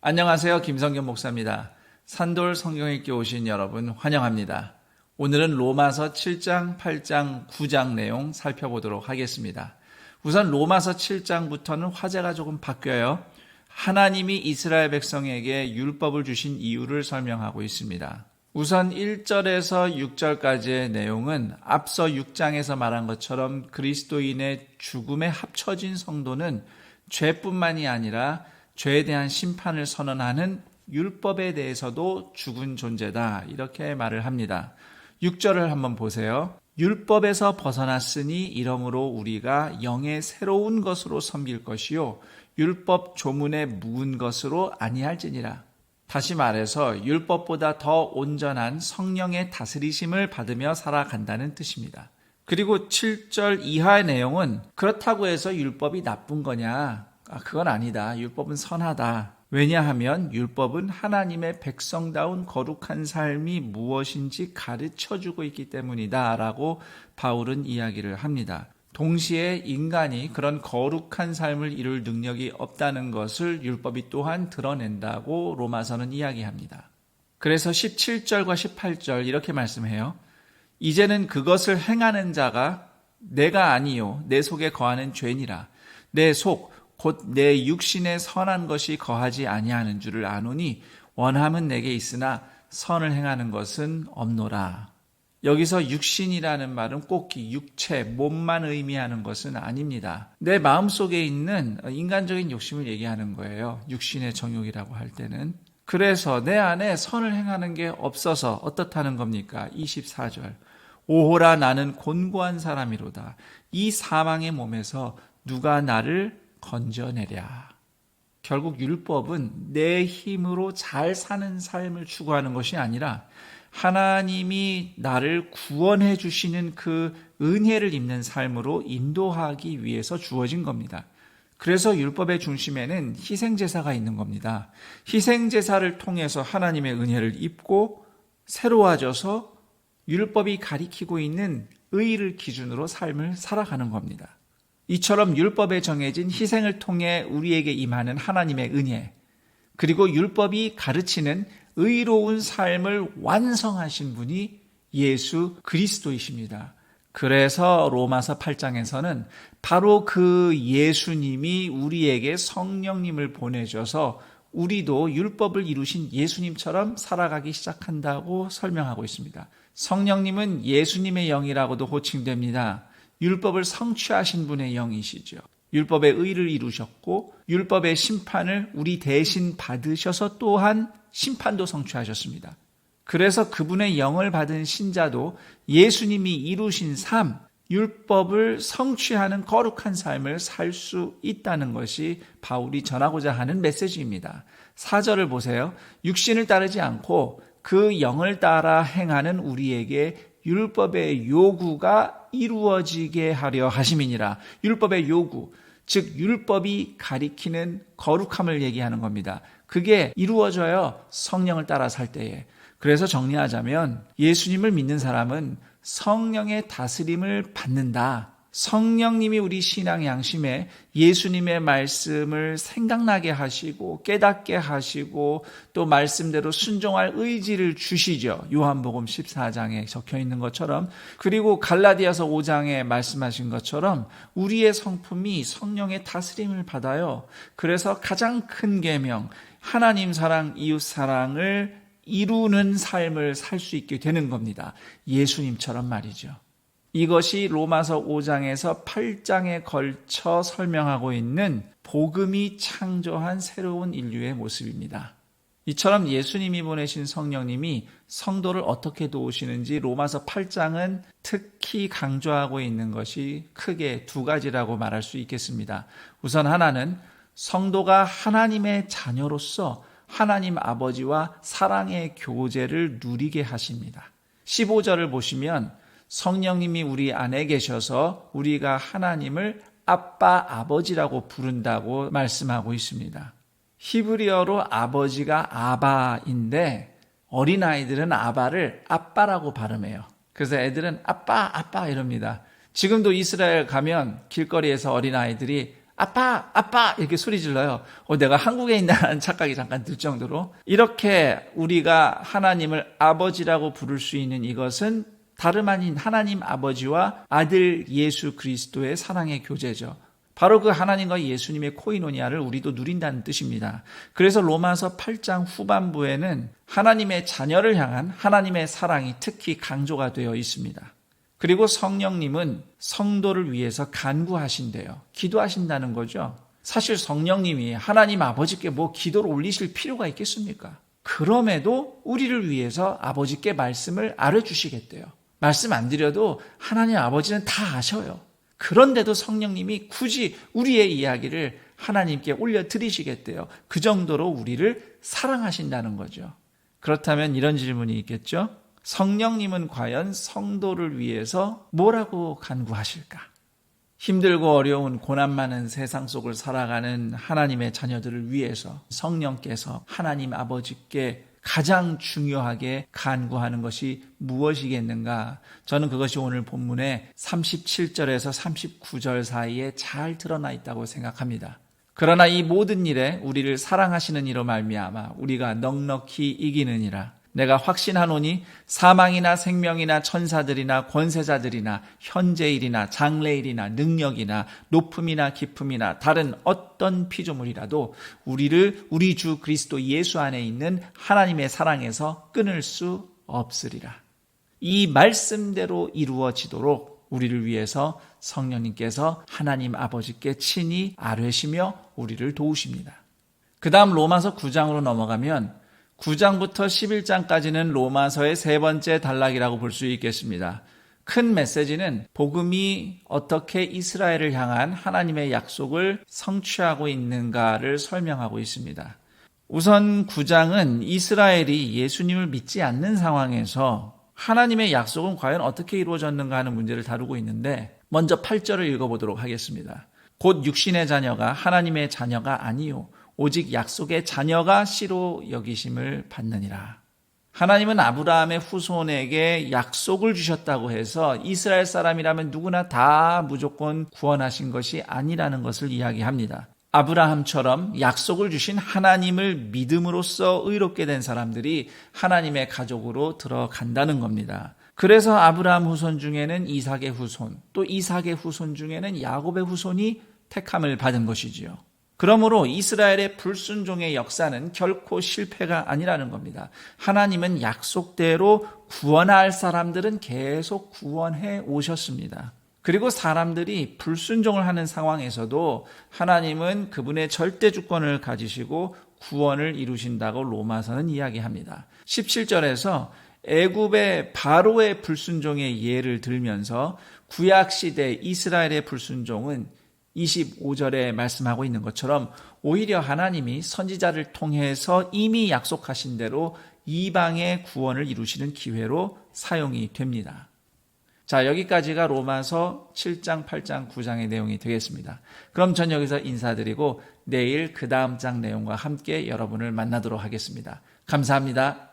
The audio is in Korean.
안녕하세요. 김성겸 목사입니다. 산돌 성경읽기 오신 여러분 환영합니다. 오늘은 로마서 7장, 8장, 9장 내용 살펴보도록 하겠습니다. 우선 로마서 7장부터는 화제가 조금 바뀌어요. 하나님이 이스라엘 백성에게 율법을 주신 이유를 설명하고 있습니다. 우선 1절에서 6절까지의 내용은 앞서 6장에서 말한 것처럼 그리스도인의 죽음에 합쳐진 성도는 죄뿐만이 아니라 죄에 대한 심판을 선언하는 율법에 대해서도 죽은 존재다, 이렇게 말을 합니다. 6절을 한번 보세요. 율법에서 벗어났으니 이러므로 우리가 영의 새로운 것으로 섬길 것이요 율법 조문에 묵은 것으로 아니할지니라. 다시 말해서 율법보다 더 온전한 성령의 다스리심을 받으며 살아간다는 뜻입니다. 그리고 7절 이하의 내용은 그렇다고 해서 율법이 나쁜 거냐? 그건 아니다. 율법은 선하다. 왜냐하면 율법은 하나님의 백성다운 거룩한 삶이 무엇인지 가르쳐주고 있기 때문이다 라고 바울은 이야기를 합니다. 동시에 인간이 그런 거룩한 삶을 이룰 능력이 없다는 것을 율법이 또한 드러낸다고 로마서는 이야기합니다. 그래서 17절과 18절 이렇게 말씀해요. 이제는 그것을 행하는 자가 내가 아니요 내 속에 거하는 죄니라. 내 속 곧 내 육신에 선한 것이 거하지 아니하는 줄을 아노니 원함은 내게 있으나 선을 행하는 것은 없노라. 여기서 육신이라는 말은 꼭 육체, 몸만 의미하는 것은 아닙니다. 내 마음속에 있는 인간적인 욕심을 얘기하는 거예요. 육신의 정욕이라고 할 때는. 그래서 내 안에 선을 행하는 게 없어서 어떻다는 겁니까? 24절. 오호라 나는 곤고한 사람이로다. 이 사망의 몸에서 누가 나를 건져내랴. 결국 율법은 내 힘으로 잘 사는 삶을 추구하는 것이 아니라 하나님이 나를 구원해 주시는 그 은혜를 입는 삶으로 인도하기 위해서 주어진 겁니다. 그래서 율법의 중심에는 희생제사가 있는 겁니다. 희생제사를 통해서 하나님의 은혜를 입고 새로워져서 율법이 가리키고 있는 의를 기준으로 삶을 살아가는 겁니다. 이처럼 율법에 정해진 희생을 통해 우리에게 임하는 하나님의 은혜, 그리고 율법이 가르치는 의로운 삶을 완성하신 분이 예수 그리스도이십니다. 그래서 로마서 8장에서는 바로 그 예수님이 우리에게 성령님을 보내줘서 우리도 율법을 이루신 예수님처럼 살아가기 시작한다고 설명하고 있습니다. 성령님은 예수님의 영이라고도 호칭됩니다. 율법을 성취하신 분의 영이시죠. 율법의 의를 이루셨고 율법의 심판을 우리 대신 받으셔서 또한 심판도 성취하셨습니다. 그래서 그분의 영을 받은 신자도 예수님이 이루신 삶, 율법을 성취하는 거룩한 삶을 살 수 있다는 것이 바울이 전하고자 하는 메시지입니다. 4절을 보세요. 육신을 따르지 않고 그 영을 따라 행하는 우리에게 율법의 요구가 이루어지게 하려 하심이니라. 율법의 요구, 즉 율법이 가리키는 거룩함을 얘기하는 겁니다. 그게 이루어져요. 성령을 따라 살 때에. 그래서 정리하자면 예수님을 믿는 사람은 성령의 다스림을 받는다. 성령님이 우리 신앙 양심에 예수님의 말씀을 생각나게 하시고 깨닫게 하시고 또 말씀대로 순종할 의지를 주시죠. 요한복음 14장에 적혀 있는 것처럼, 그리고 갈라디아서 5장에 말씀하신 것처럼 우리의 성품이 성령의 다스림을 받아요. 그래서 가장 큰 계명, 하나님 사랑, 이웃 사랑을 이루는 삶을 살 수 있게 되는 겁니다. 예수님처럼 말이죠. 이것이 로마서 5장에서 8장에 걸쳐 설명하고 있는 복음이 창조한 새로운 인류의 모습입니다. 이처럼 예수님이 보내신 성령님이 성도를 어떻게 도우시는지 로마서 8장은 특히 강조하고 있는 것이 크게 두 가지라고 말할 수 있겠습니다. 우선 하나는 성도가 하나님의 자녀로서 하나님 아버지와 사랑의 교제를 누리게 하십니다. 15절을 보시면 성령님이 우리 안에 계셔서 우리가 하나님을 아빠, 아버지라고 부른다고 말씀하고 있습니다. 히브리어로 아버지가 아바인데 어린아이들은 아바를 아빠라고 발음해요. 그래서 애들은 아빠, 아빠 이럽니다. 지금도 이스라엘 가면 길거리에서 어린아이들이 아빠, 아빠 이렇게 소리 질러요. 내가 한국에 있다는 착각이 잠깐 들 정도로. 이렇게 우리가 하나님을 아버지라고 부를 수 있는 이것은 다름 아닌 하나님 아버지와 아들 예수 그리스도의 사랑의 교제죠. 바로 그 하나님과 예수님의 코이노니아를 우리도 누린다는 뜻입니다. 그래서 로마서 8장 후반부에는 하나님의 자녀를 향한 하나님의 사랑이 특히 강조가 되어 있습니다. 그리고 성령님은 성도를 위해서 간구하신대요. 기도하신다는 거죠. 사실 성령님이 하나님 아버지께 기도를 올리실 필요가 있겠습니까? 그럼에도 우리를 위해서 아버지께 말씀을 알려주시겠대요. 말씀 안 드려도 하나님 아버지는 다 아셔요. 그런데도 성령님이 굳이 우리의 이야기를 하나님께 올려드리시겠대요. 그 정도로 우리를 사랑하신다는 거죠. 그렇다면 이런 질문이 있겠죠? 성령님은 과연 성도를 위해서 뭐라고 간구하실까? 힘들고 어려운 고난 많은 세상 속을 살아가는 하나님의 자녀들을 위해서 성령께서 하나님 아버지께 가장 중요하게 간구하는 것이 무엇이겠는가? 저는 그것이 오늘 본문의 37절에서 39절 사이에 잘 드러나 있다고 생각합니다. 그러나 이 모든 일에 우리를 사랑하시는 이로 말미암아 우리가 넉넉히 이기느니라. 내가 확신하노니 사망이나 생명이나 천사들이나 권세자들이나 현재일이나 장래일이나 능력이나 높음이나 깊음이나 다른 어떤 피조물이라도 우리를 우리 주 그리스도 예수 안에 있는 하나님의 사랑에서 끊을 수 없으리라. 이 말씀대로 이루어지도록 우리를 위해서 성령님께서 하나님 아버지께 친히 아뢰시며 우리를 도우십니다. 그 다음 로마서 9장으로 넘어가면 9장부터 11장까지는 로마서의 세 번째 단락이라고 볼 수 있겠습니다. 큰 메시지는 복음이 어떻게 이스라엘을 향한 하나님의 약속을 성취하고 있는가를 설명하고 있습니다. 우선 9장은 이스라엘이 예수님을 믿지 않는 상황에서 하나님의 약속은 과연 어떻게 이루어졌는가 하는 문제를 다루고 있는데 먼저 8절을 읽어보도록 하겠습니다. 곧 육신의 자녀가 하나님의 자녀가 아니요 오직 약속의 자녀가 씨로 여기심을 받느니라. 하나님은 아브라함의 후손에게 약속을 주셨다고 해서 이스라엘 사람이라면 누구나 다 무조건 구원하신 것이 아니라는 것을 이야기합니다. 아브라함처럼 약속을 주신 하나님을 믿음으로써 의롭게 된 사람들이 하나님의 가족으로 들어간다는 겁니다. 그래서 아브라함 후손 중에는 이삭의 후손, 또 이삭의 후손 중에는 야곱의 후손이 택함을 받은 것이지요. 그러므로 이스라엘의 불순종의 역사는 결코 실패가 아니라는 겁니다. 하나님은 약속대로 구원할 사람들은 계속 구원해 오셨습니다. 그리고 사람들이 불순종을 하는 상황에서도 하나님은 그분의 절대 주권을 가지시고 구원을 이루신다고 로마서는 이야기합니다. 17절에서 애굽의 바로의 불순종의 예를 들면서 구약시대 이스라엘의 불순종은 25절에 말씀하고 있는 것처럼 오히려 하나님이 선지자를 통해서 이미 약속하신 대로 이방의 구원을 이루시는 기회로 사용이 됩니다. 자, 여기까지가 로마서 7장, 8장, 9장의 내용이 되겠습니다. 그럼 전 여기서 인사드리고 내일 그 다음 장 내용과 함께 여러분을 만나도록 하겠습니다. 감사합니다.